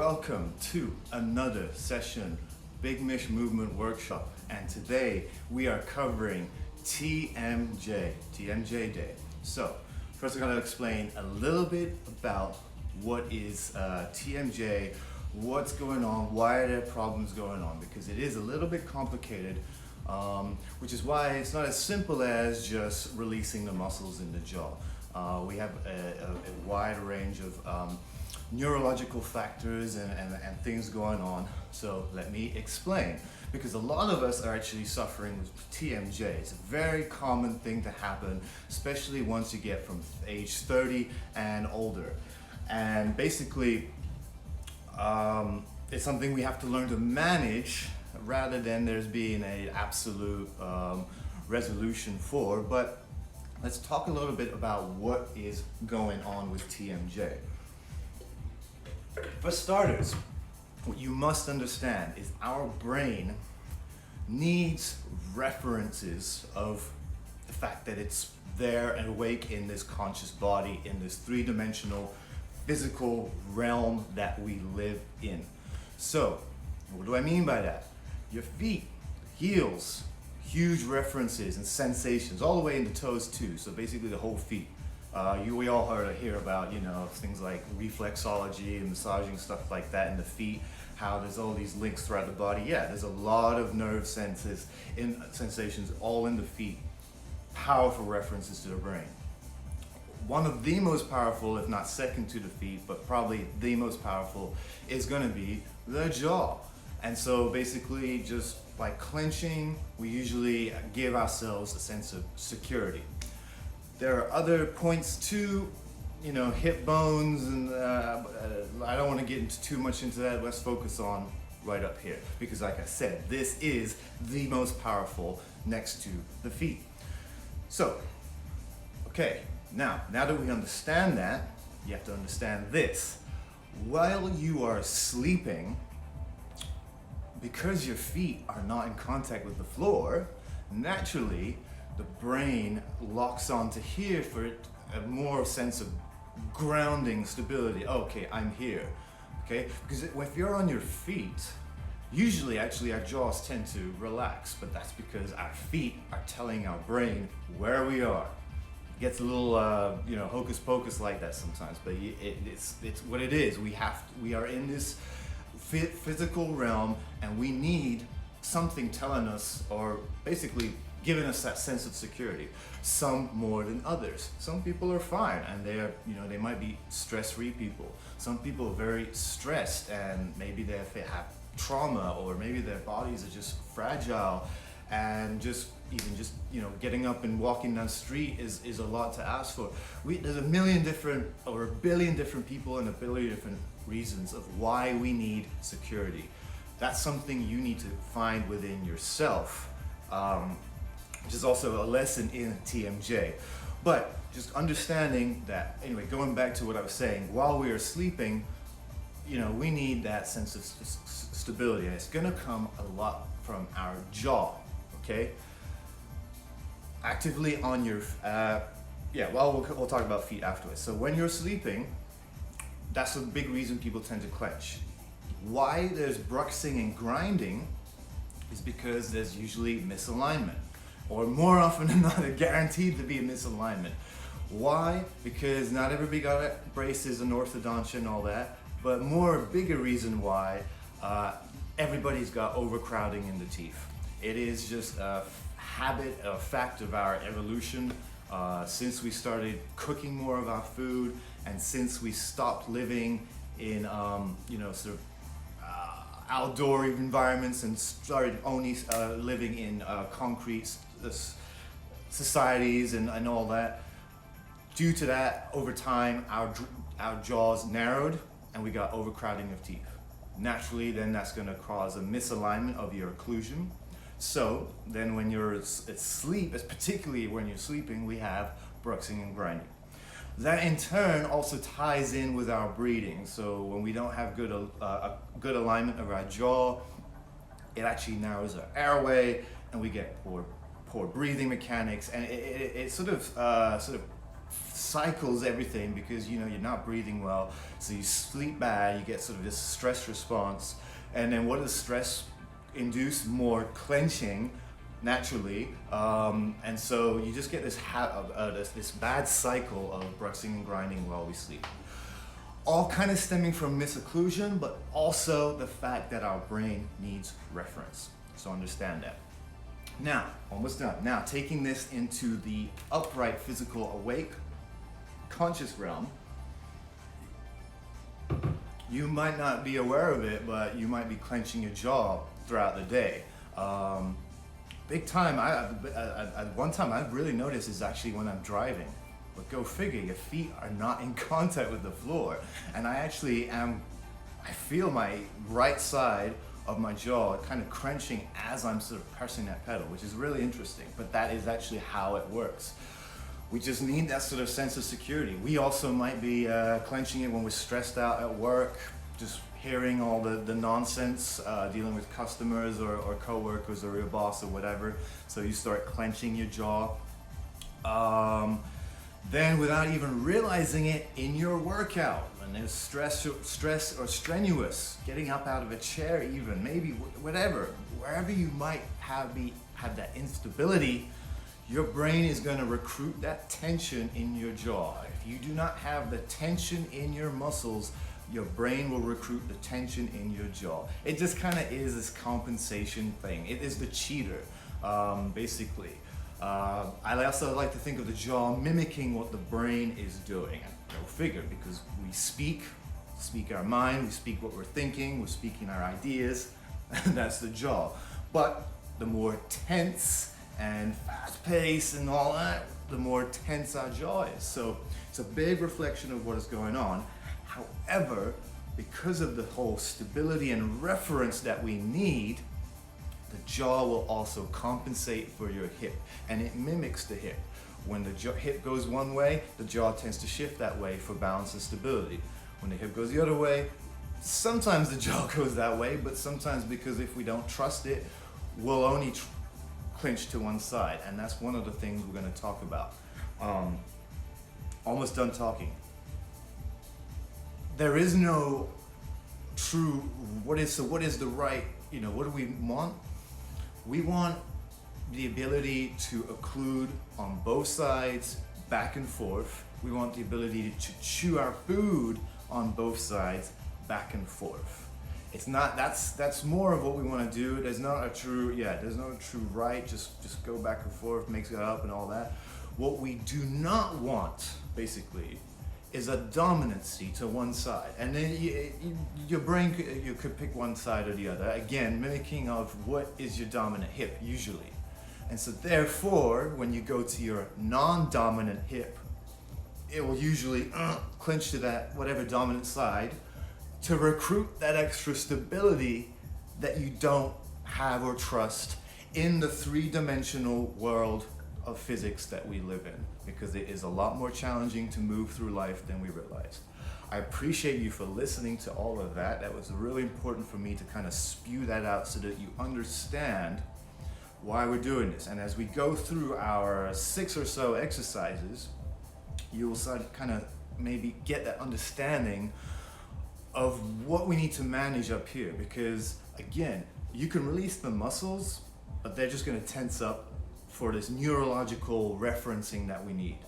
welcome to another session, Big Mish Movement Workshop. And today we are covering TMJ Day. So first I'm going to explain a little bit about what is TMJ, what's going on, why are there problems going on, because it is a little bit complicated, which is why it's not as simple as just releasing the muscles in the jaw. We have a wide range of neurological factors and things going on. So let me explain, because a lot of us are actually suffering with TMJ. It's a very common thing to happen, especially once you get from age 30 and older. And basically, it's something we have to learn to manage rather than there's being an absolute resolution for. But let's talk a little bit about what is going on with TMJ. For starters, what you must understand is our brain needs references of the fact that it's there and awake in this conscious body, in this three-dimensional physical realm that we live in. So, what do I mean by that? Your feet, heels, huge references and sensations, all the way into toes too, so basically the whole feet. We all hear about, things like reflexology and massaging, stuff like that in the feet, how there's all these links throughout the body. Yeah, there's a lot of nerve sensations all in the feet. Powerful references to the brain. One of the most powerful, if not second to the feet, but probably the most powerful, is going to be the jaw. And so basically, just by clenching, we usually give ourselves a sense of security. There are other points too, hip bones, and I don't want to get into too much into that. Let's focus on right up here, because like I said, this is the most powerful next to the feet. So, okay, now that we understand that, you have to understand this. While you are sleeping, because your feet are not in contact with the floor, naturally, the brain locks onto here for a more sense of grounding, stability. Okay, I'm here. Okay, because if you're on your feet, usually actually our jaws tend to relax, but that's because our feet are telling our brain where we are. It gets a little, hocus pocus like that sometimes, but it's what it is. We are in this physical realm, and we need something telling us, or basically giving us that sense of security. Some more than others. Some people are fine, and they might be stress-free people. Some people are very stressed, and maybe they have trauma, or maybe their bodies are just fragile, and getting up and walking down the street is a lot to ask for. There's a billion different people and a billion different reasons of why we need security. That's something you need to find within yourself, which is also a lesson in TMJ. But just understanding that, anyway, going back to what I was saying, while we are sleeping, we need that sense of stability, and it's gonna come a lot from our jaw, okay? Actively on your, we'll talk about feet afterwards. So when you're sleeping, that's a big reason people tend to clench. Why there's bruxing and grinding is because there's usually misalignment, or more often than not, guaranteed to be a misalignment. Why? Because not everybody got braces and orthodontia and all that, but bigger reason why everybody's got overcrowding in the teeth. It is just a habit, a fact of our evolution. Since we started cooking more of our food, and since we stopped living in outdoor environments and started only living in concrete societies and all that, due to that, over time our jaws narrowed and we got overcrowding of teeth. Naturally, then that's going to cause a misalignment of your occlusion. So then when you're asleep, particularly when you're sleeping, we have bruxing and grinding. That in turn also ties in with our breathing. So when we don't have good alignment of our jaw, it actually narrows our airway, and we get poor breathing mechanics, and it sort of cycles everything because you're not breathing well, so you sleep bad, you get sort of this stress response, and then what does stress induce? More clenching naturally, and so you just get this bad cycle of bruxing and grinding while we sleep. All kind of stemming from misocclusion, but also the fact that our brain needs reference. So understand that. Now, almost done. Now, taking this into the upright, physical, awake, conscious realm, you might not be aware of it, but you might be clenching your jaw throughout the day. Big time. One time I've really noticed is actually when I'm driving. But go figure, your feet are not in contact with the floor. And I feel my right side of my jaw kind of crunching as I'm sort of pressing that pedal, which is really interesting. But that is actually how it works. We just need that sort of sense of security. We also might be clenching it when we're stressed out at work, just hearing all the nonsense, dealing with customers or co-workers or your boss or whatever. So you start clenching your jaw. Then without even realizing it in your workout, when there's stress or strenuous, getting up out of a chair even, maybe whatever, wherever you might have that instability, your brain is going to recruit that tension in your jaw. If you do not have the tension in your muscles, your brain will recruit the tension in your jaw. It just kind of is this compensation thing. It is the cheater, basically. I also like to think of the jaw mimicking what the brain is doing. Go figure, because we speak our mind, we speak what we're thinking, we're speaking our ideas, that's the jaw. But the more tense and fast-paced and all that, the more tense our jaw is. So it's a big reflection of what is going on. However, because of the whole stability and reference that we need, the jaw will also compensate for your hip, and it mimics the hip. When the hip goes one way, the jaw tends to shift that way for balance and stability. When the hip goes the other way, sometimes the jaw goes that way, but sometimes, because if we don't trust it, we'll only clinch to one side, and that's one of the things we're going to talk about. Almost done talking. There is no true, what is the right, what do we want? We want the ability to occlude on both sides, back and forth. We want the ability to chew our food on both sides, back and forth. It's not, that's more of what we want to do. There's not a true right, just go back and forth, mix it up and all that. What we do not want, basically, is a dominancy to one side, and then your brain you could pick one side or the other, again mimicking of what is your dominant hip usually. And so therefore, when you go to your non-dominant hip, it will usually clinch to that whatever dominant side to recruit that extra stability that you don't have or trust in the three-dimensional world of physics that we live in, because it is a lot more challenging to move through life than we realize. I appreciate you for listening to all of that. That was really important for me to kind of spew that out so that you understand why we're doing this. And as we go through our 6 or so exercises, you will start to kind of maybe get that understanding of what we need to manage up here, because again, you can release the muscles, but they're just going to tense up for this neurological referencing that we need.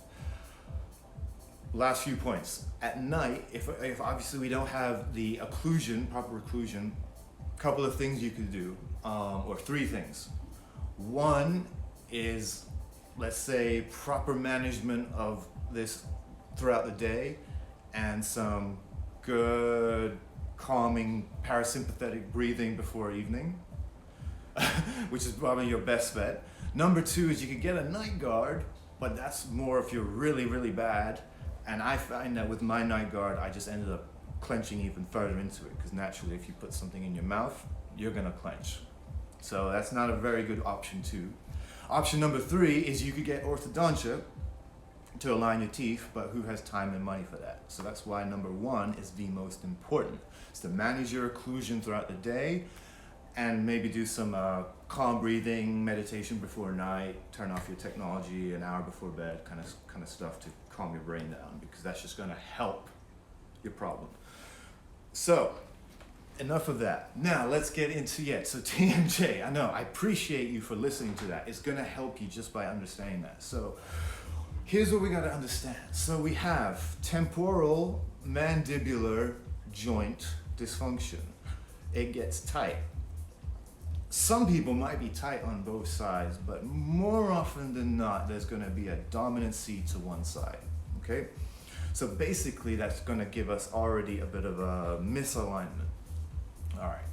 Last few points. At night, if obviously we don't have the occlusion, proper occlusion, a couple of things you could do, or 3 things. One is, let's say, proper management of this throughout the day, and some good calming parasympathetic breathing before evening, which is probably your best bet. Number 2 is you could get a night guard, but that's more if you're really, really bad. And I find that with my night guard, I just ended up clenching even further into it, because naturally if you put something in your mouth, you're gonna clench. So that's not a very good option 2. Option number 3 is you could get orthodontia to align your teeth, but who has time and money for that? So that's why number 1 is the most important. It's to manage your occlusion throughout the day, and maybe do some calm breathing, meditation before night, turn off your technology an hour before bed, kind of stuff to calm your brain down, because that's just going to help your problem. So enough of that. Now let's get into so TMJ. I know, I appreciate you for listening to that. It's going to help you just by understanding that. So here's what we got to understand. So we have temporal mandibular joint dysfunction. It gets tight. Some people might be tight on both sides, but more often than not, there's going to be a dominancy to one side, okay? So basically, that's going to give us already a bit of a misalignment. All right,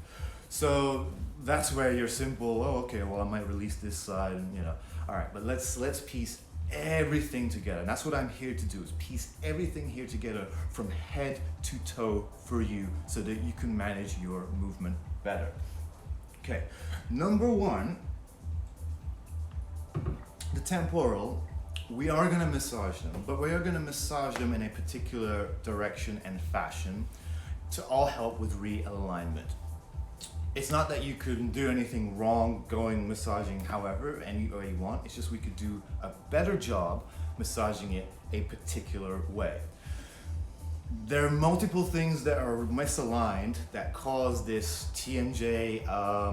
so that's where your simple, oh, okay, well, I might release this side, and all right, but let's piece everything together. And that's what I'm here to do, is piece everything here together from head to toe for you, so that you can manage your movement better. Okay, number one, the temporal, we are going to massage them, but we are going to massage them in a particular direction and fashion to all help with realignment. It's not that you couldn't do anything wrong going massaging however any way you want, it's just we could do a better job massaging it a particular way. There are multiple things that are misaligned that cause this TMJ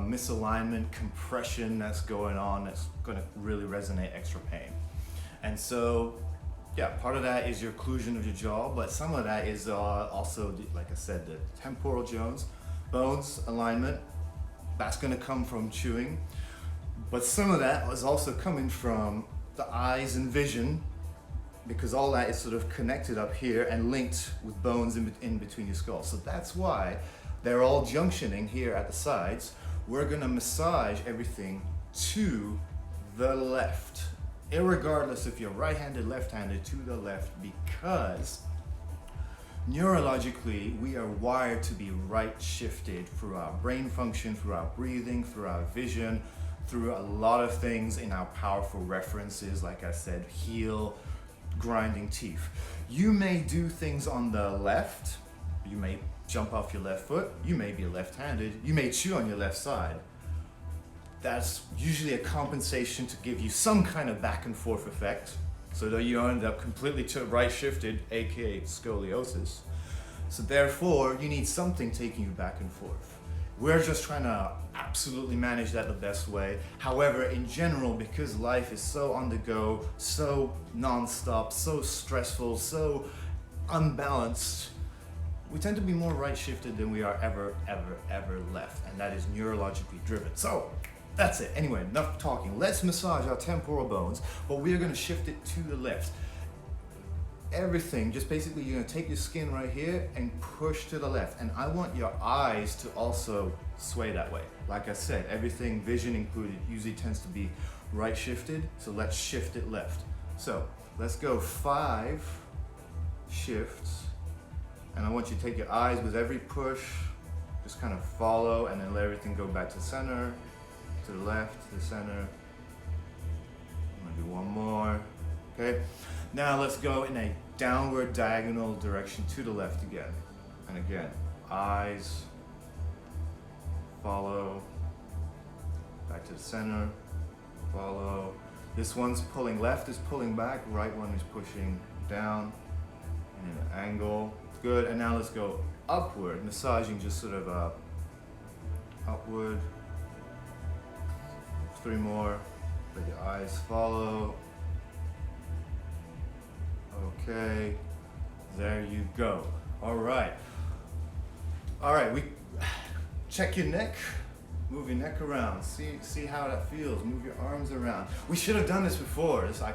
misalignment compression that's going on, that's going to really resonate extra pain. And so, yeah, part of that is your occlusion of your jaw, but some of that is also, like I said, the temporal bones alignment. That's going to come from chewing. But some of that is also coming from the eyes and vision, because all that is sort of connected up here and linked with bones in between your skull. So that's why they're all junctioning here at the sides. We're going to massage everything to the left, irregardless if you're right-handed, left-handed, to the left, because neurologically we are wired to be right shifted through our brain function, through our breathing, through our vision, through a lot of things in our powerful references, like I said, heel, grinding teeth. You may do things on the left, you may jump off your left foot, you may be left-handed, you may chew on your left side. That's usually a compensation to give you some kind of back and forth effect, so that you end up completely to right shifted, aka scoliosis. So therefore, you need something taking you back and forth. We're just trying to absolutely manage that the best way. However, in general, because life is so on the go, so non-stop, so stressful, so unbalanced, we tend to be more right shifted than we are ever left, and that is neurologically driven. So that's it. Anyway, enough talking. Let's massage our temporal bones, but we are going to shift it to the left. Everything, just basically you're going to take your skin right here and push to the left, and I want your eyes to also sway that way. Like I said, everything, vision included, usually tends to be right shifted, so let's shift it left. So let's go 5 shifts, and I want you to take your eyes with every push, just kind of follow, and then let everything go back to the center, to the left, to the center. I'm gonna do one more, okay? Now let's go in a downward diagonal direction to the left again. And again, eyes, follow, back to the center, follow. This one's pulling left, is pulling back, right one is pushing down, and in an angle. Good, and now let's go upward, massaging just sort of upward. 3 more, let your eyes follow. Okay, there you go. All right, we check your neck, move your neck around, see how that feels, move your arms around. We should have done this before. I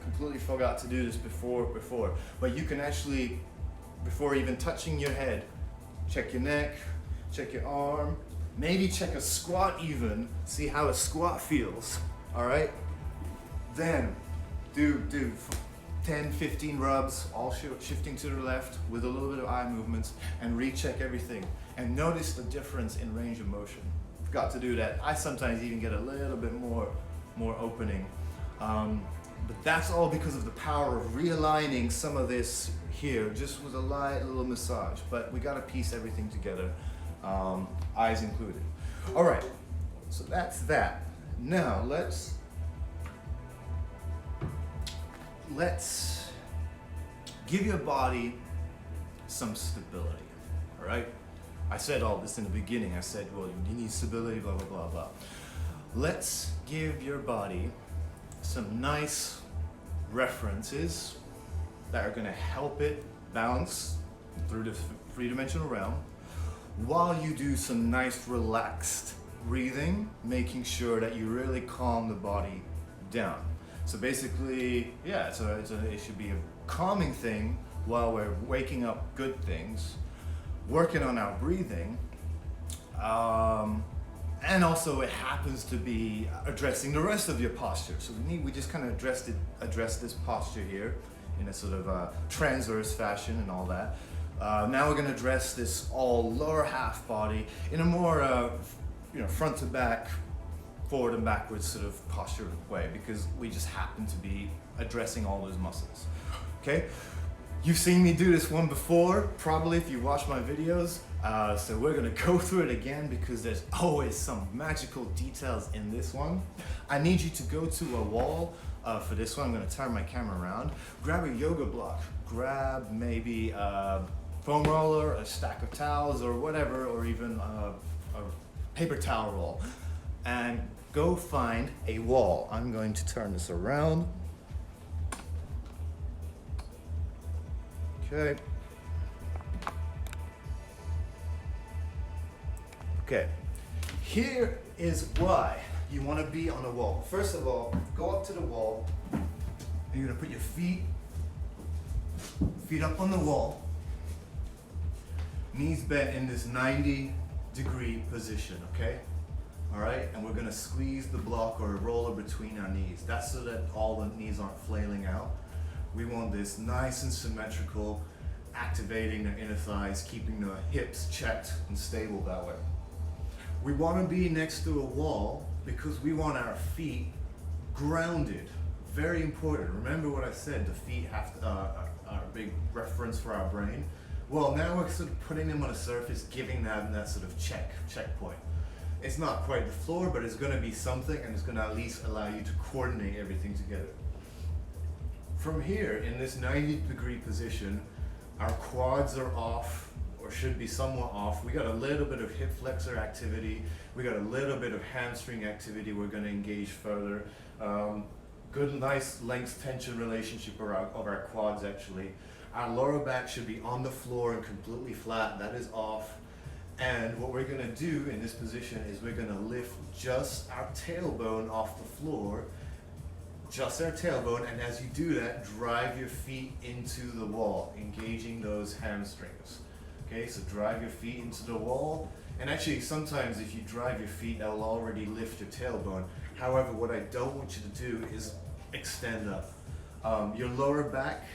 completely forgot to do this before, but you can actually, before even touching your head, check your neck, check your arm, maybe check a squat even, see how a squat feels, all right? Then do 10, 15 rubs, all shifting to the left with a little bit of eye movements, and recheck everything. And notice the difference in range of motion. Forgot to do that. I sometimes even get a little bit more opening. But that's all because of the power of realigning some of this here, just with a light little massage. But we gotta piece everything together, eyes included. All right, so that's that. Now let's give your body some stability, all right? I said all this in the beginning. I said, well, you need stability, blah, blah, blah, blah. Let's give your body some nice references that are gonna help it bounce through the three-dimensional realm while you do some nice relaxed breathing, making sure that you really calm the body down. So basically, yeah, it should be a calming thing while we're waking up good things, working on our breathing, and also it happens to be addressing the rest of your posture. So we just kind of address this posture here in a sort of transverse fashion and all that. Now we're going to address this all lower half body in a more front to back, forward and backwards sort of posture way, because we just happen to be addressing all those muscles. Okay, you've seen me do this one before, probably if you watch my videos. So we're gonna go through it again because there's always some magical details in this one. I need you to go to a wall for this one. I'm gonna turn my camera around. Grab a yoga block. Grab maybe a foam roller, a stack of towels or whatever, or even a paper towel roll. And go find a wall. I'm going to turn this around. Okay. Okay, here is why you want to be on a wall. First of all, go up to the wall, and you're going to put your feet up on the wall, knees bent in this 90-degree position, okay? All right, and we're going to squeeze the block or roller between our knees. That's so that all the knees aren't flailing out. We want this nice and symmetrical, activating the inner thighs, keeping the hips checked and stable that way. We want to be next to a wall because we want our feet grounded. Very important. Remember what I said, the feet have to, are a big reference for our brain. Well, now we're sort of putting them on a surface, giving them that sort of checkpoint. It's not quite the floor, but it's going to be something, and it's going to at least allow you to coordinate everything together. From here, in this 90-degree position, our quads are off, or should be somewhat off. We got a little bit of hip flexor activity. We got a little bit of hamstring activity we're going to engage further. Good, nice length tension relationship of our quads actually. Our lower back should be on the floor and completely flat. That is off. And what we're going to do in this position is we're going to lift just our tailbone off the floor, just our tailbone, and as you do that, drive your feet into the wall, engaging those hamstrings. Okay, so drive your feet into the wall, and actually sometimes if you drive your feet, that will already lift your tailbone. However, what I don't want you to do is extend up. Your lower back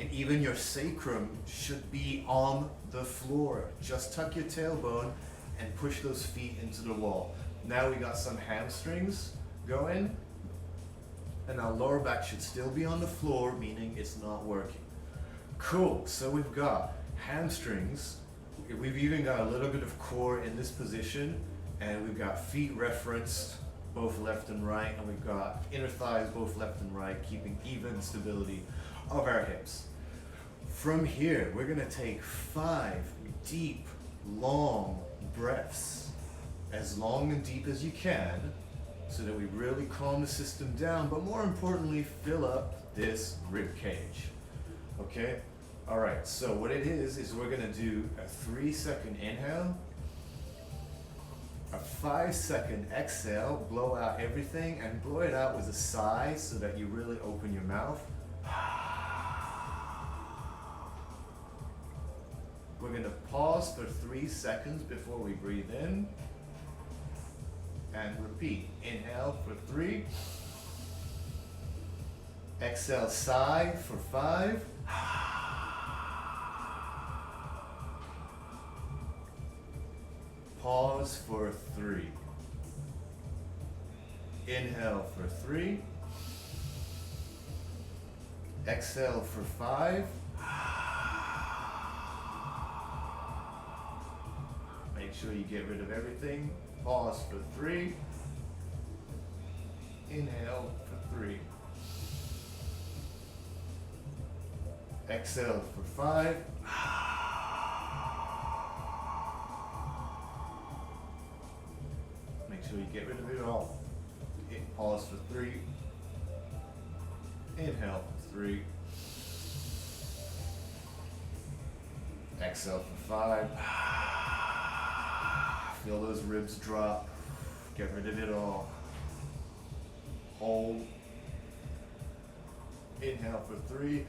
and even your sacrum should be on the floor. Just tuck your tailbone and push those feet into the wall. Now we got some hamstrings going, and our lower back should still be on the floor, meaning it's not working. Cool, so we've got hamstrings, we've even got a little bit of core in this position, and we've got feet referenced both left and right, and we've got inner thighs both left and right, keeping even stability of our hips. From here, we're going to take 5 deep, long breaths, as long and deep as you can, so that we really calm the system down, but more importantly, fill up this rib cage. Okay? All right, so what it is we're gonna do a 3-second inhale, a 5-second exhale, blow out everything, and blow it out with a sigh so that you really open your mouth. We're gonna pause for 3 seconds before we breathe in, and repeat. Inhale for 3, exhale, sigh for 5, pause for 3. Inhale for 3. Exhale for 5. Make sure you get rid of everything. Pause for 3. Inhale for 3. Exhale for 5. Make sure you get rid of it all. Pause for 3. Inhale for 3. Exhale for 5. Feel those ribs drop. Get rid of it all. Hold. Inhale for 3.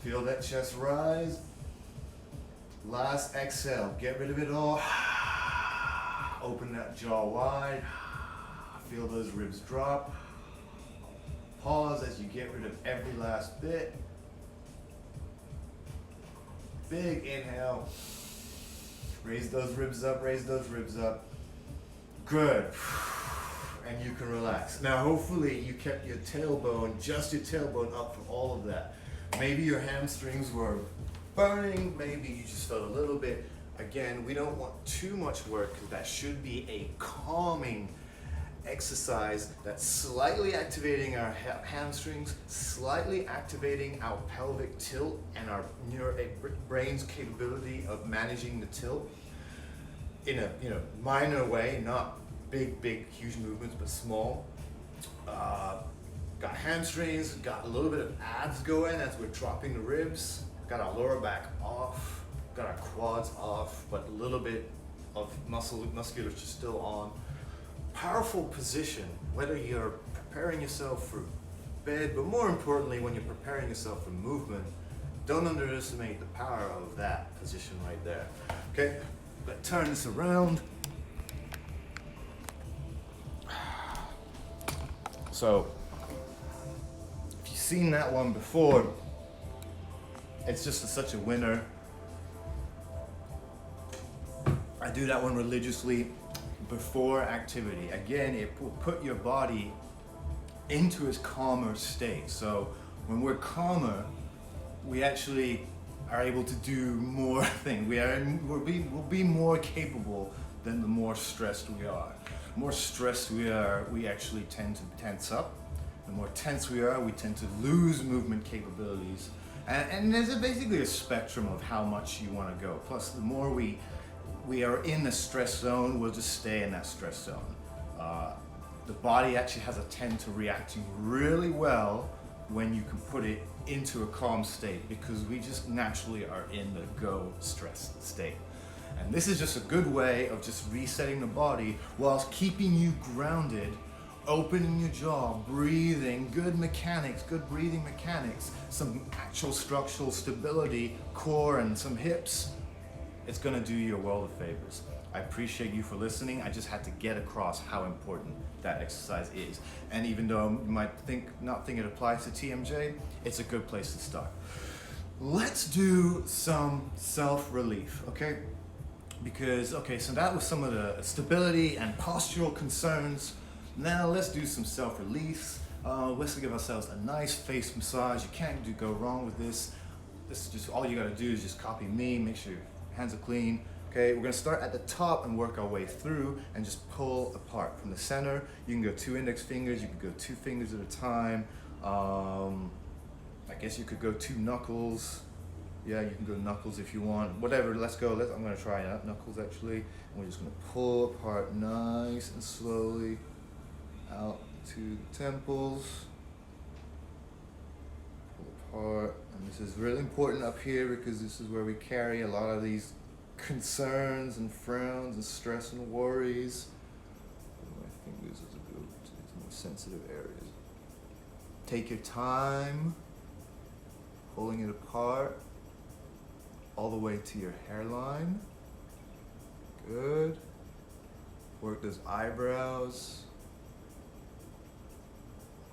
Feel that chest rise. Last exhale. Get rid of it all. Open that jaw wide. Feel those ribs drop. Pause as you get rid of every last bit. Big inhale. Raise those ribs up, raise those ribs up. Good. And you can relax. Now hopefully you kept your tailbone, just your tailbone up for all of that. Maybe your hamstrings were burning, maybe you just felt a little bit. Again, we don't want too much work because that should be a calming exercise that's slightly activating our hamstrings, slightly activating our pelvic tilt and our brain's capability of managing the tilt in a minor way, not big, huge movements, but small. Got hamstrings, got a little bit of abs going as we're dropping the ribs, got our lower back off, got our quads off, but a little bit of musculature still on. Powerful position, whether you're preparing yourself for bed, but more importantly, when you're preparing yourself for movement, don't underestimate the power of that position right there. Okay, let's turn this around. So, if you've seen that one before, it's just such a winner. I do that one religiously before activity. Again, it will put your body into its calmer state. So when we're calmer, we actually are able to do more things. We'll be more capable than the more stressed we are. The more stressed we are, we actually tend to tense up. The more tense we are, we tend to lose movement capabilities. And there's basically a spectrum of how much you want to go. Plus, the more we are in the stress zone, we'll just stay in that stress zone. The body actually has a tendency to reacting really well when you can put it into a calm state, because we just naturally are in the go stress state. And this is just a good way of just resetting the body whilst keeping you grounded, opening your jaw, breathing, good mechanics, good breathing mechanics, some actual structural stability, core and some hips. It's gonna do you a world of favors. I appreciate you for listening. I just had to get across how important that exercise is. And even though you might not think it applies to TMJ, it's a good place to start. Let's do some self-relief, okay? So that was some of the stability and postural concerns. Now let's do some self-relief. Let's give ourselves a nice face massage. You can't go wrong with this. This is just, all you gotta do is just copy me, make sure your hands are clean. Okay, we're gonna start at the top and work our way through and just pull apart. From the center, you can go 2 index fingers, you can go 2 fingers at a time. I guess you could go 2 knuckles. Yeah, you can go knuckles if you want. Whatever, let's go. I'm gonna try knuckles actually. And we're just gonna pull apart nice and slowly out to the temples. Pull apart. And this is really important up here because this is where we carry a lot of these concerns and frowns and stress and worries. My fingers as I go to these more sensitive areas. Take your time, pulling it apart all the way to your hairline. Good. Work those eyebrows.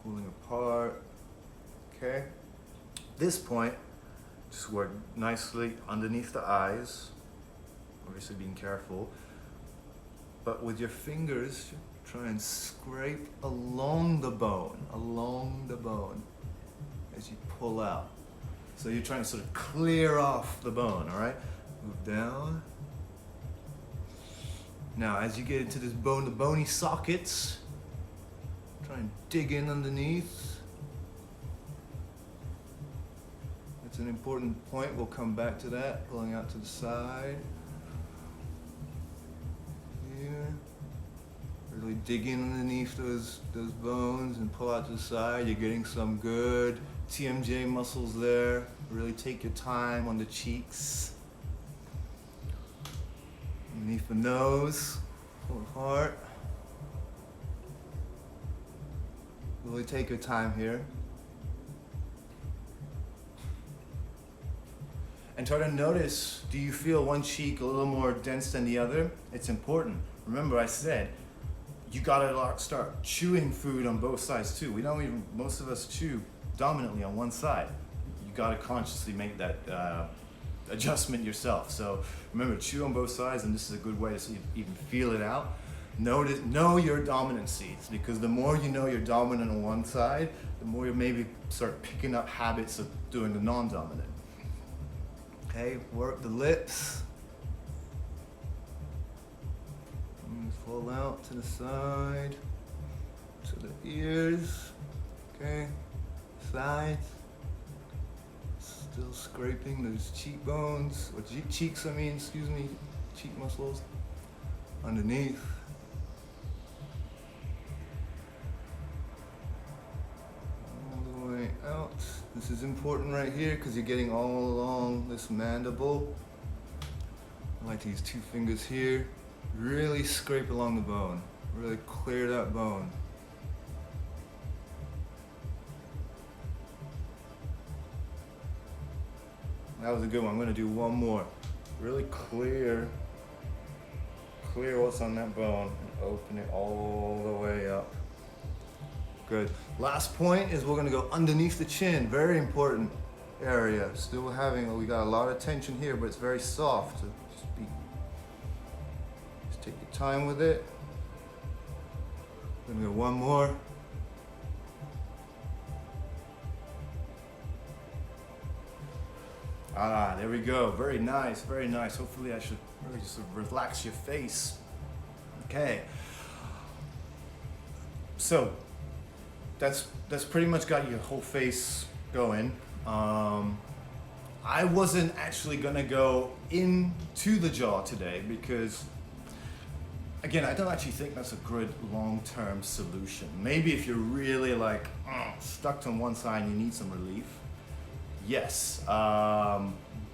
Pulling apart. Okay. This point, just work nicely underneath the eyes. Obviously being careful. But with your fingers, try and scrape along the bone as you pull out. So you're trying to sort of clear off the bone, all right? Move down. Now, as you get into this bone, the bony sockets, try and dig in underneath. an important point. We'll come back to that. Pulling out to the side. Here. Really dig in underneath those bones and pull out to the side. You're getting some good TMJ muscles there. Really take your time on the cheeks. Underneath the nose. Pull apart. Really take your time here. And try to notice, do you feel one cheek a little more dense than the other? It's important. Remember I said, you gotta start chewing food on both sides too. Most of us chew dominantly on one side. You gotta consciously make that adjustment yourself. So remember, chew on both sides, and this is a good way to even feel it out. Know your dominancies, because the more you know you're dominant on one side, the more you maybe start picking up habits of doing the non-dominant. Okay, work the lips. Pull out to the side, to the ears. Okay, sides. Still scraping those cheekbones, or cheeks, excuse me, cheek muscles. Underneath. All the way out. This is important right here because you're getting all along this mandible. I like to use 2 fingers here. Really scrape along the bone. Really clear that bone. That was a good one. I'm going to do one more. Really clear what's on that bone and open it all the way up. Good. Last point is we're going to go underneath the chin. Very important area. Still we got a lot of tension here, but it's very soft. So just take your time with it. Then we go one more. Ah, there we go. Very nice, very nice. Hopefully I should really just sort of relax your face. Okay. So that's pretty much got your whole face going. I wasn't actually gonna go into the jaw today because, again, I don't actually think that's a good long-term solution. Maybe if you're really like stuck on one side and you need some relief, yes.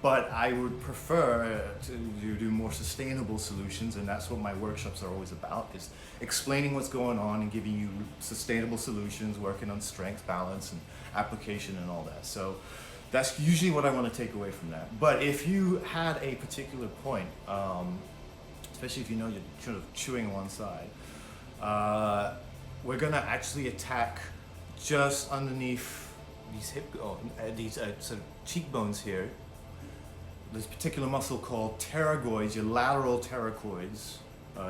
But I would prefer to do more sustainable solutions, and that's what my workshops are always about, is explaining what's going on and giving you sustainable solutions, working on strength, balance, and application and all that. So that's usually what I want to take away from that. But if you had a particular point, especially if you know you're sort of chewing one side, we're gonna actually attack just underneath these sort of cheekbones here. This particular muscle called pterygoids, your lateral pterygoids.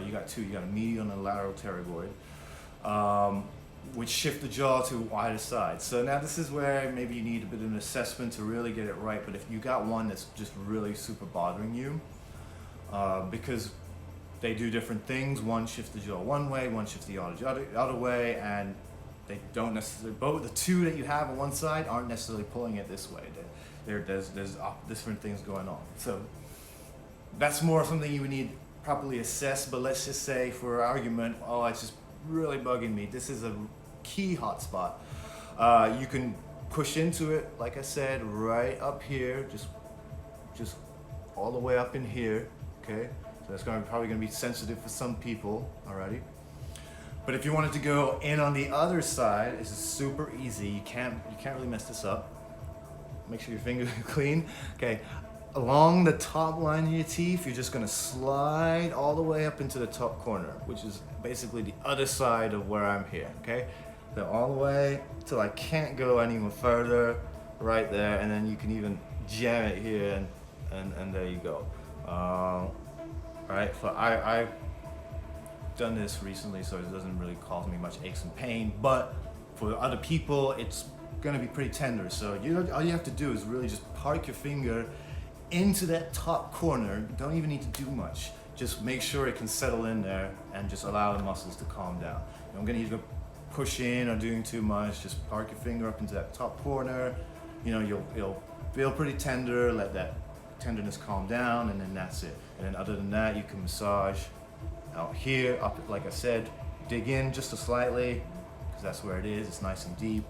You got 2, you got a medial and a lateral pterygoid, which shift the jaw to either side. So now this is where maybe you need a bit of an assessment to really get it right, but if you got one that's just really super bothering you, because they do different things, one shifts the jaw one way, one shifts the other way, and they don't necessarily, both the 2 that you have on one side aren't necessarily pulling it this way. There's different things going on. So that's more something you would need properly assess, but let's just say for argument, it's just really bugging me. This is a key hot spot. You can push into it, like I said, right up here, just all the way up in here, okay? So that's probably gonna be sensitive for some people, alrighty? But if you wanted to go in on the other side, it's super easy. You can't really mess this up. Make sure your fingers are clean. Okay, along the top line of your teeth, you're just gonna slide all the way up into the top corner, which is basically the other side of where I'm here, okay? So all the way till I can't go any more further, right there, and then you can even jam it here, and there you go. Right, so I've done this recently, so it doesn't really cause me much aches and pain, but for other people, it's gonna be pretty tender. So all you have to do is really just park your finger into that top corner. You don't even need to do much. Just make sure it can settle in there and just allow the muscles to calm down. You don't gonna need to push in or doing too much. Just park your finger up into that top corner. You know, you'll Feel pretty tender, let that tenderness calm down, and then that's it. And then other than that, you can massage out here, up, like I said, dig in just slightly, because that's where it is, it's nice and deep.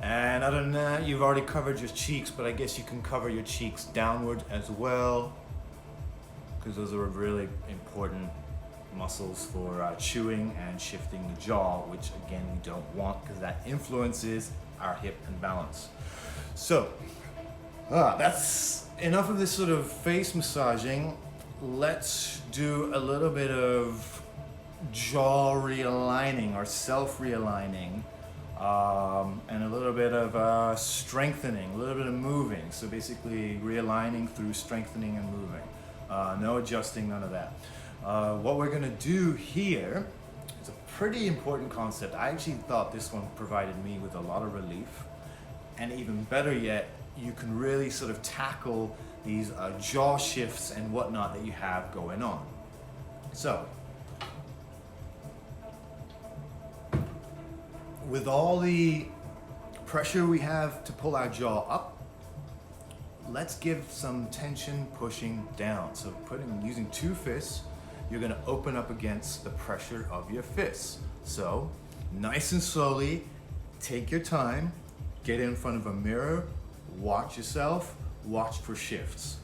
And other than that, you've already covered your cheeks, but I guess you can cover your cheeks downward as well, because those are really important muscles for chewing and shifting the jaw, which again we don't want because that influences our hip and balance. So that's enough of this sort of face massaging. Let's do a little bit of jaw realigning or self-realigning, and a little bit of strengthening, a little bit of moving. So basically realigning through strengthening and moving. No adjusting, none of that. What we're gonna do here is a pretty important concept. I actually thought this one provided me with a lot of relief, and even better yet, you can really sort of tackle these jaw shifts and whatnot that you have going on. So, with all the pressure we have to pull our jaw up, let's give some tension pushing down. So using two fists, you're gonna open up against the pressure of your fists. So nice and slowly, take your time, get in front of a mirror, watch yourself, watch for shifts.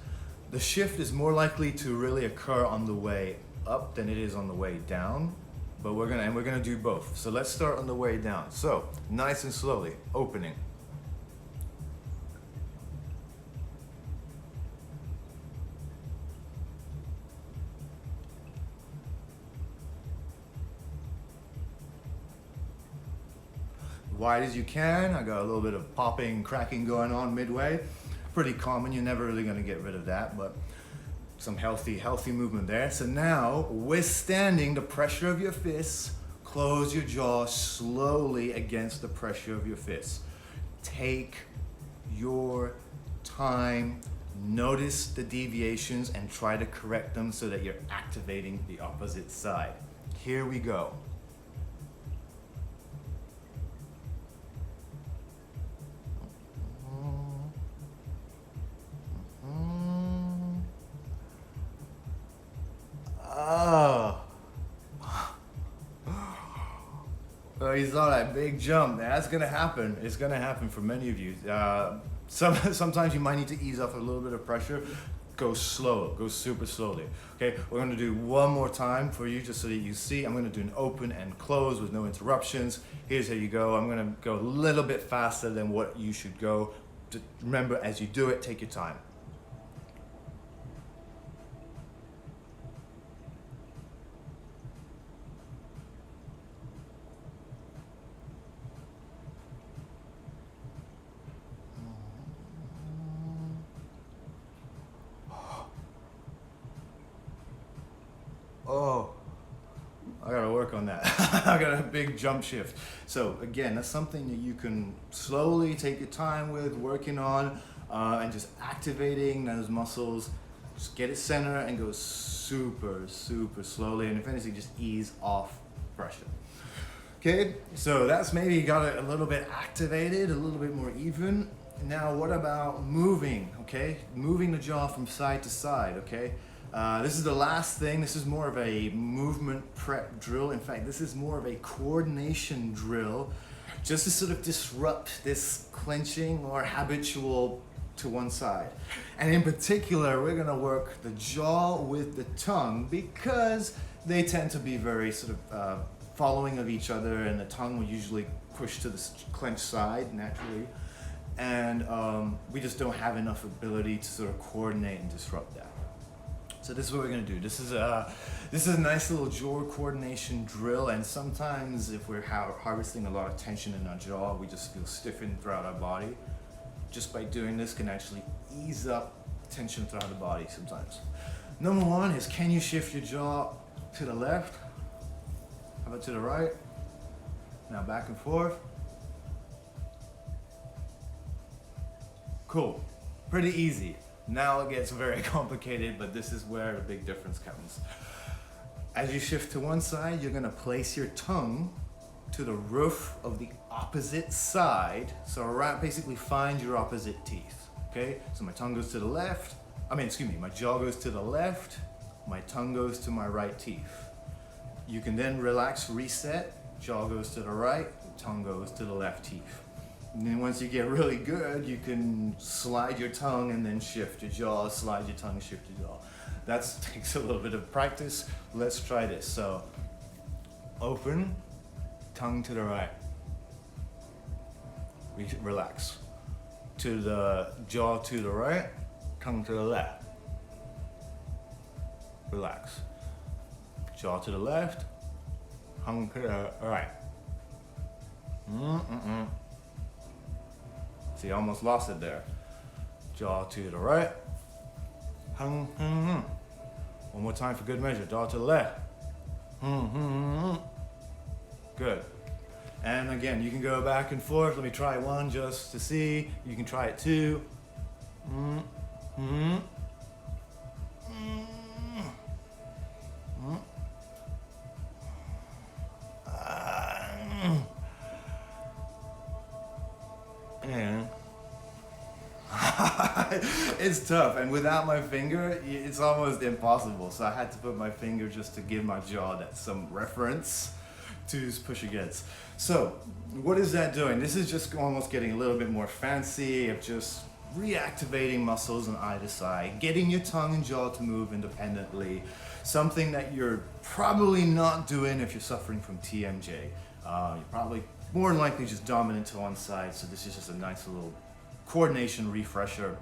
The shift is more likely to really occur on the way up than it is on the way down, but we're gonna do both. So let's start on the way down. So nice and slowly, opening. Wide as you can. I got a little bit of popping, cracking going on midway. Pretty common, you're never really gonna get rid of that, but some healthy movement there. So now, withstanding the pressure of your fists, close your jaw slowly against the pressure of your fists. Take your time, notice the deviations and try to correct them so that you're activating the opposite side. Here we go. You saw that big jump. That's gonna happen. It's gonna happen for many of you. Sometimes you might need to ease off a little bit of pressure. Go slow, go super slowly. Okay, we're gonna do one more time for you just so that you see. I'm gonna do an open and close with no interruptions. Here's how you go. I'm gonna go a little bit faster than what you should go. Just remember, as you do it, take your time. Oh, I gotta work on that. I got a big jump shift. So again, that's something that you can slowly take your time with, working on, and just activating those muscles. Just get it center and go super, super slowly. And if anything, just ease off pressure. Okay, so that's maybe got it a little bit activated, a little bit more even. Now, what about moving, okay? Moving the jaw from side to side, okay? This is the last thing. This is more of a movement prep drill. In fact, this is more of a coordination drill just to sort of disrupt this clenching or habitual to one side. And in particular, we're gonna work the jaw with the tongue because they tend to be very sort of following of each other, and the tongue will usually push to the clenched side naturally. And we just don't have enough ability to sort of coordinate and disrupt that. So this is what we're gonna do. This is a nice little jaw coordination drill, and sometimes if we're harvesting a lot of tension in our jaw, we just feel stiffened throughout our body. Just by doing this can actually ease up tension throughout the body sometimes. Number one is, can you shift your jaw to the left? How about to the right? Now back and forth. Cool, pretty easy. Now it gets very complicated, but this is where the big difference comes. As you shift to one side, you're gonna place your tongue to the roof of the opposite side. So around, basically find your opposite teeth, okay? So my tongue goes to the left, my jaw goes to the left, my tongue goes to my right teeth. You can then relax, reset, jaw goes to the right, tongue goes to the left teeth. And then once you get really good, you can slide your tongue and then shift your jaw, slide your tongue, shift your jaw. That takes a little bit of practice. Let's try this. So open, tongue to the right. Relax. To the jaw to the right, tongue to the left. Relax. Jaw to the left, tongue to the right. See, I almost lost it there. Jaw to the right. One more time for good measure. Jaw to the left. Good. And again, you can go back and forth. Let me try one just to see. You can try it two. It's tough, and without my finger, it's almost impossible. So I had to put my finger just to give my jaw that some reference to push against. So what is that doing? This is just almost getting a little bit more fancy of just reactivating muscles on either side, getting your tongue and jaw to move independently, something that you're probably not doing if you're suffering from TMJ. You're probably more than likely just dominant to one side, so this is just a nice little coordination refresher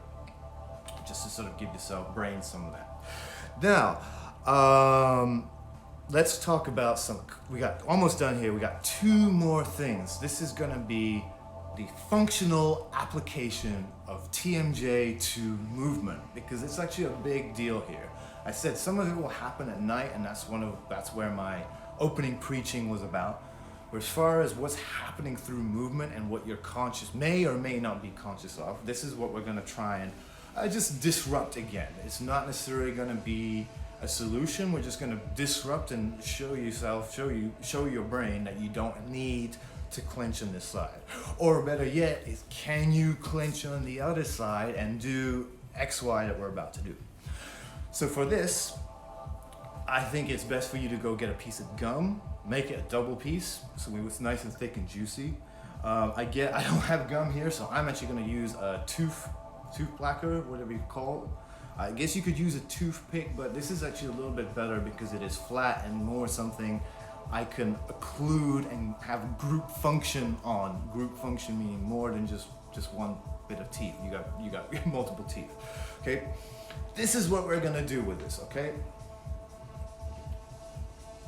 just to sort of give yourself brain some of that. Now, let's talk about we got almost done here. We got two more things. This is gonna be the functional application of TMJ to movement, because it's actually a big deal here. I said some of it will happen at night, and that's where my opening preaching was about. But as far as what's happening through movement and what you're may or may not be conscious of, this is what we're gonna try and just disrupt again. It's not necessarily gonna be a solution. We're just gonna disrupt and show your brain that you don't need to clench on this side. Or better yet, is can you clench on the other side and do X, Y that we're about to do. So for this, I think it's best for you to go get a piece of gum, make it a double piece, so it's nice and thick and juicy. I don't have gum here, so I'm actually gonna use a tooth placker, whatever you call it. I guess you could use a toothpick, but this is actually a little bit better because it is flat and more something I can occlude and have group function on. Group function meaning more than just one bit of teeth. You got multiple teeth. Okay, this is what we're gonna do with this. Okay.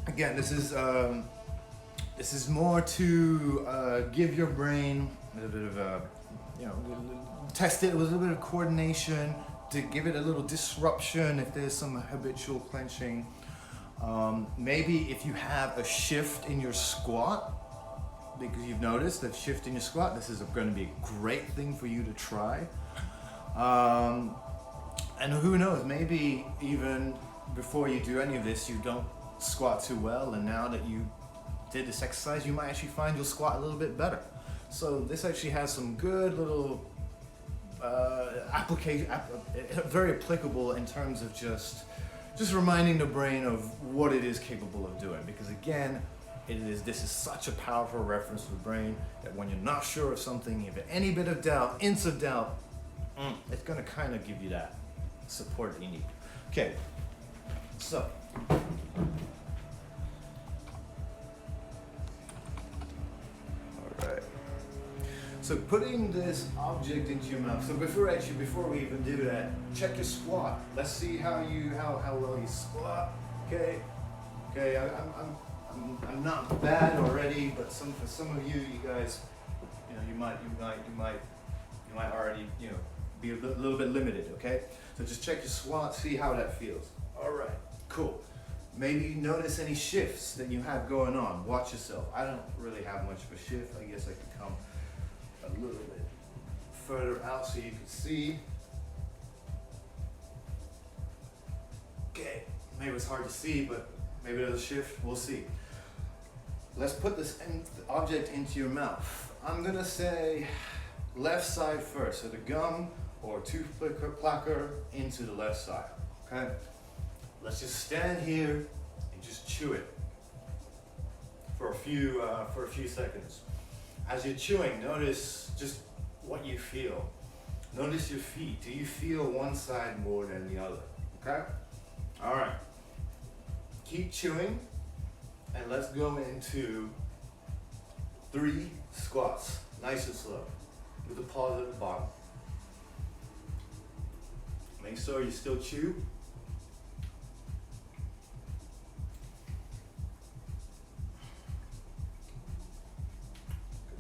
Again, this is more to give your brain a little bit of test it with a little bit of coordination, to give it a little disruption if there's some habitual clenching. Maybe if you have a shift in your squat, because you've noticed that shift in your squat, this is going to be a great thing for you to try. And who knows, maybe even before you do any of this, you don't squat too well, and now that you did this exercise, you might actually find you'll squat a little bit better. So this actually has some good little application, very applicable in terms of just reminding the brain of what it is capable of doing. Because again, this is such a powerful reference to the brain that when you're not sure of something, if you have any bit of doubt, inch of doubt, it's going to kind of give you that support that you need. Okay, so so putting this object into your mouth. So before we even do that, check your squat. Let's see how well you squat. Okay. I'm not bad already, but for some of you guys, you might already be a little bit limited. Okay. So just check your squat, see how that feels. All right. Cool. Maybe notice any shifts that you have going on. Watch yourself. I don't really have much of a shift. I guess I could come a little bit further out so you can see. Okay, maybe it's hard to see, but maybe there's a shift. We'll see. let's put this object into your mouth. I'm gonna say left side first, so the gum or tooth plucker into the left side, okay? Let's just stand here and just chew it for a few seconds. As you're chewing, notice just what you feel. Notice your feet. Do you feel one side more than the other? Okay? All right. Keep chewing, and let's go into 3 squats, nice and slow, with the pause at the bottom. Make sure you still chew.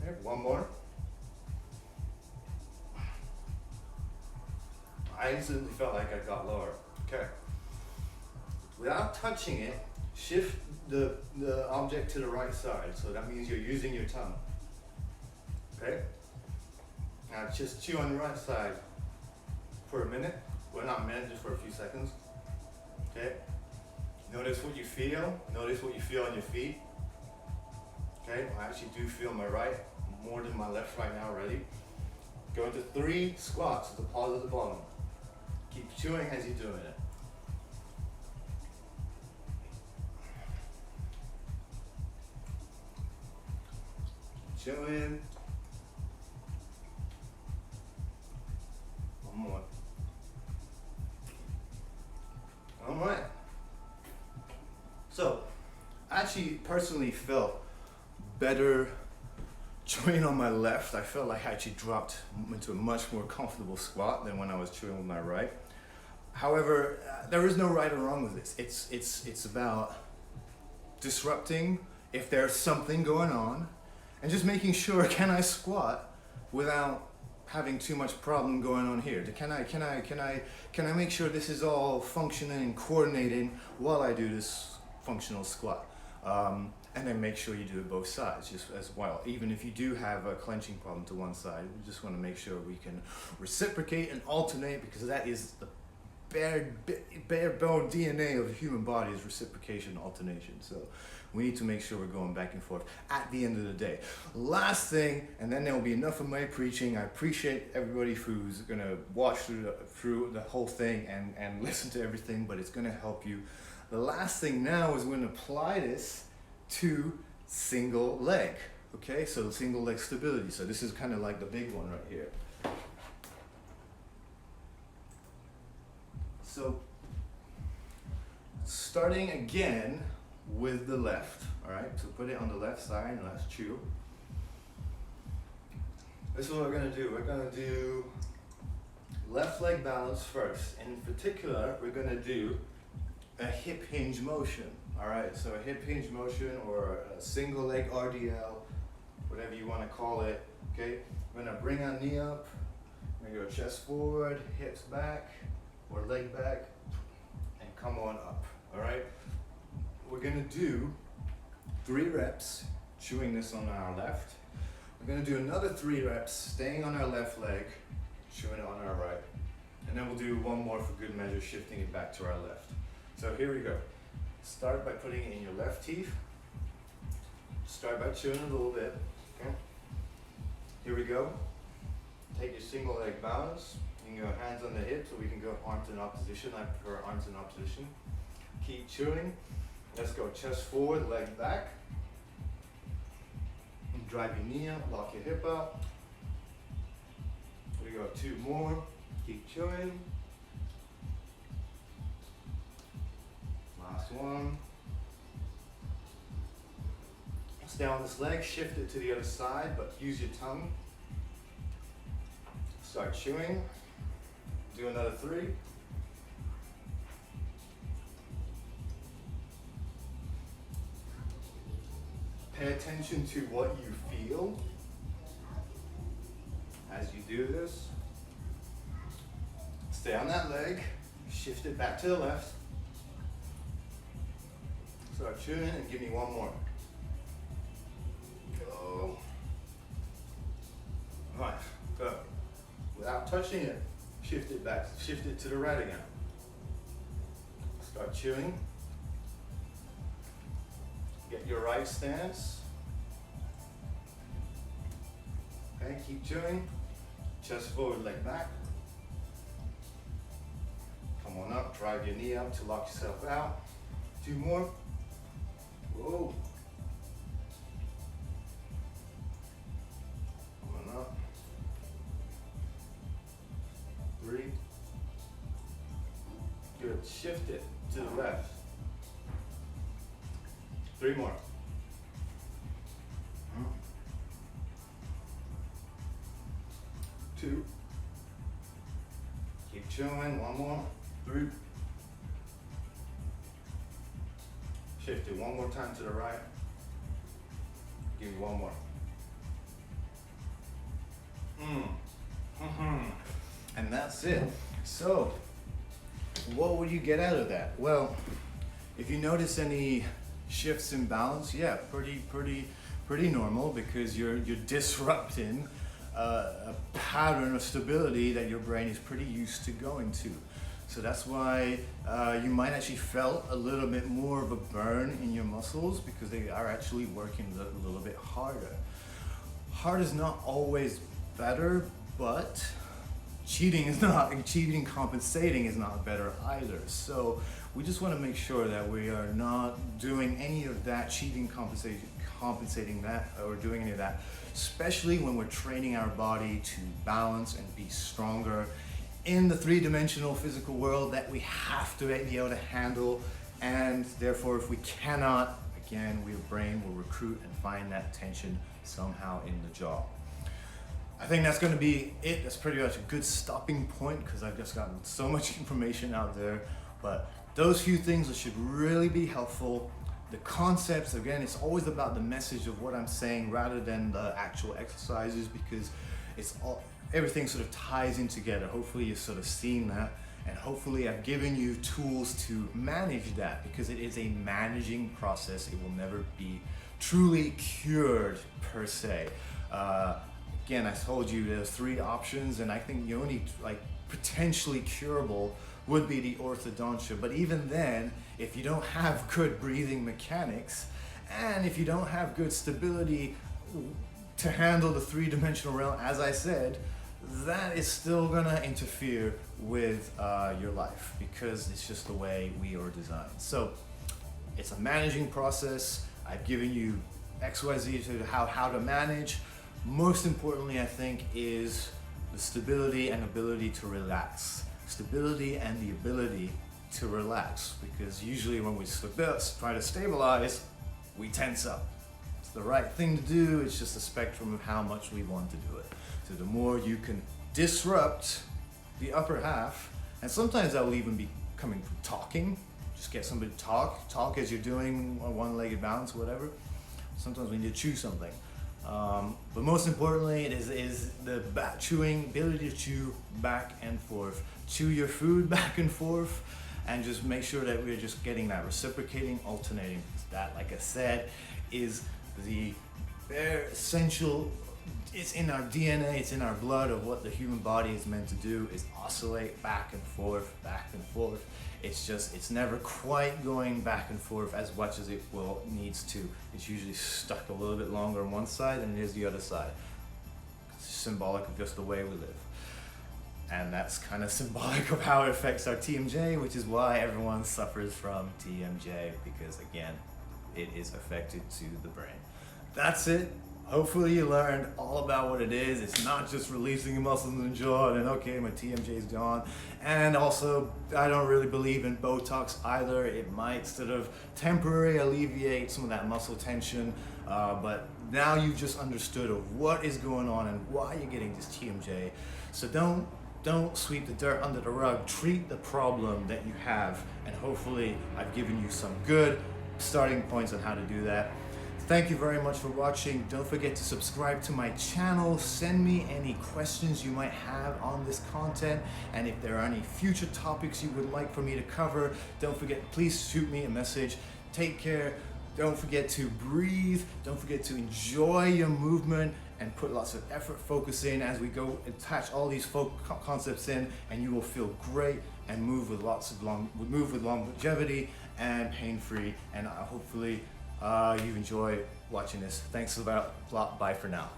Okay, one more. I instantly felt like I got lower. Okay. Without touching it, shift the object to the right side. So that means you're using your tongue. Okay? Now just chew on the right side for a minute. Well, not a minute, just for a few seconds. Okay? Notice what you feel. Notice what you feel on your feet. Okay? I actually do feel my right more than my left right now already. Go into 3 squats with the pause at the bottom. Keep chewing as you're doing it. Chewing. One more. All right. So, I actually personally felt better chewing on my left. I felt like I actually dropped into a much more comfortable squat than when I was chewing with my right. However, there is no right or wrong with this. It's about disrupting if there's something going on, and just making sure, can I squat without having too much problem going on here? Can I make sure this is all functioning and coordinating while I do this functional squat? And then make sure you do it both sides just as well. Even if you do have a clenching problem to one side, we just want to make sure we can reciprocate and alternate, because that is the bare bone DNA of the human body, is reciprocation and alternation. So we need to make sure we're going back and forth at the end of the day. Last thing, and then there will be enough of my preaching. I appreciate everybody who's gonna watch through the whole thing and listen to everything, but it's gonna help you. The last thing now is we're gonna apply this to single leg. Okay, so single leg stability. So this is kind of like the big one right here. So starting again with the left, all right? So put it on the left side and let's chew. This is what we're gonna do. We're gonna do left leg balance first. In particular, we're gonna do a hip hinge motion, all right? So a hip hinge motion, or a single leg RDL, whatever you wanna call it, okay? We're gonna bring our knee up, we're gonna go chest forward, hips back, or leg back, and come on up, all right? We're gonna do 3 reps, chewing this on our left. We're gonna do another 3 reps, staying on our left leg, chewing it on our right. And then we'll do one more for good measure, shifting it back to our left. So here we go. Start by putting it in your left teeth. Start by chewing a little bit, okay? Here we go. Take your single leg balance. You can go hands on the hips, so we can go arms in opposition. I prefer arms in opposition. Keep chewing. Let's go chest forward, leg back. Drive your knee up, lock your hip up. We go 2 more. Keep chewing. Last one. Stay on this leg, shift it to the other side, but use your tongue. Start chewing. Do another 3. Pay attention to what you feel as you do this. Stay on that leg, shift it back to the left. Start chewing and give me one more. Go. Alright, go. Without touching it, shift it back, shift it to the right again. Start chewing. Get your right stance. Okay, keep chewing. Chest forward, leg back. Come on up, drive your knee up to lock yourself out. 2 more. Whoa. Come on up. 3. Good, shift it to the left. 3 more. 2. Keep chewing, 1 more. 3. Shift it 1 more time to the right. Give me 1 more. And that's it. So, what would you get out of that? Well, if you notice any shifts in balance, yeah, pretty normal, because you're disrupting a pattern of stability that your brain is pretty used to going to. So that's why you might actually felt a little bit more of a burn in your muscles, because they are actually working a little bit harder. Hard is not always better, but cheating compensating is not better either. So we just want to make sure that we are not doing any of that cheating compensating that, or doing any of that, especially when we're training our body to balance and be stronger in the 3-dimensional physical world that we have to be able to handle. And therefore, if we cannot, again, your brain will recruit and find that tension somehow in the jaw. I think that's going to be it. That's pretty much a good stopping point, because I've just gotten so much information out there. But those few things that should really be helpful. The concepts, again, it's always about the message of what I'm saying rather than the actual exercises, because it's all, everything sort of ties in together. Hopefully you've sort of seen that, and hopefully I've given you tools to manage that, because it is a managing process. It will never be truly cured per se. Again, I told you there's 3 options, and I think the only potentially curable would be the orthodontia. But even then, if you don't have good breathing mechanics, and if you don't have good stability to handle the 3-dimensional realm, as I said, that is still gonna interfere with your life, because it's just the way we are designed. So it's a managing process. I've given you XYZ to how to manage. Most importantly, I think, is the stability and ability to relax. Stability and the ability to relax, because usually when we try to stabilize, we tense up. It's the right thing to do. It's just a spectrum of how much we want to do it. So the more you can disrupt the upper half, and sometimes that will even be coming from talking. Just get somebody to talk as you're doing a one-legged balance, whatever. Sometimes we need to chew something. But most importantly, it is the chewing, ability to chew back and forth. Chew your food back and forth, and just make sure that we're just getting that reciprocating, alternating. That, like I said, is the very essential. It's in our DNA, it's in our blood of what the human body is meant to do, is oscillate back and forth, back and forth. It's never quite going back and forth as much as it needs to. It's usually stuck a little bit longer on one side than it is the other side. It's symbolic of just the way we live. And that's kind of symbolic of how it affects our TMJ, which is why everyone suffers from TMJ, because again, it is affected to the brain. That's it. Hopefully you learned all about what it is. It's not just releasing the muscles in the jaw and then, okay, my TMJ is gone. And also, I don't really believe in Botox either. It might sort of temporarily alleviate some of that muscle tension, but now you've just understood of what is going on and why you're getting this TMJ. So don't sweep the dirt under the rug. Treat the problem that you have, and hopefully I've given you some good starting points on how to do that. Thank you very much for watching. Don't forget to subscribe to my channel. Send me any questions you might have on this content, and if there are any future topics you would like for me to cover, don't forget, please shoot me a message. Take care. Don't forget to breathe. Don't forget to enjoy your movement and put lots of effort focusing as we go attach all these concepts in, and you will feel great and move with longevity and pain-free, and hopefully you enjoy watching this. Thanks a lot. Bye for now.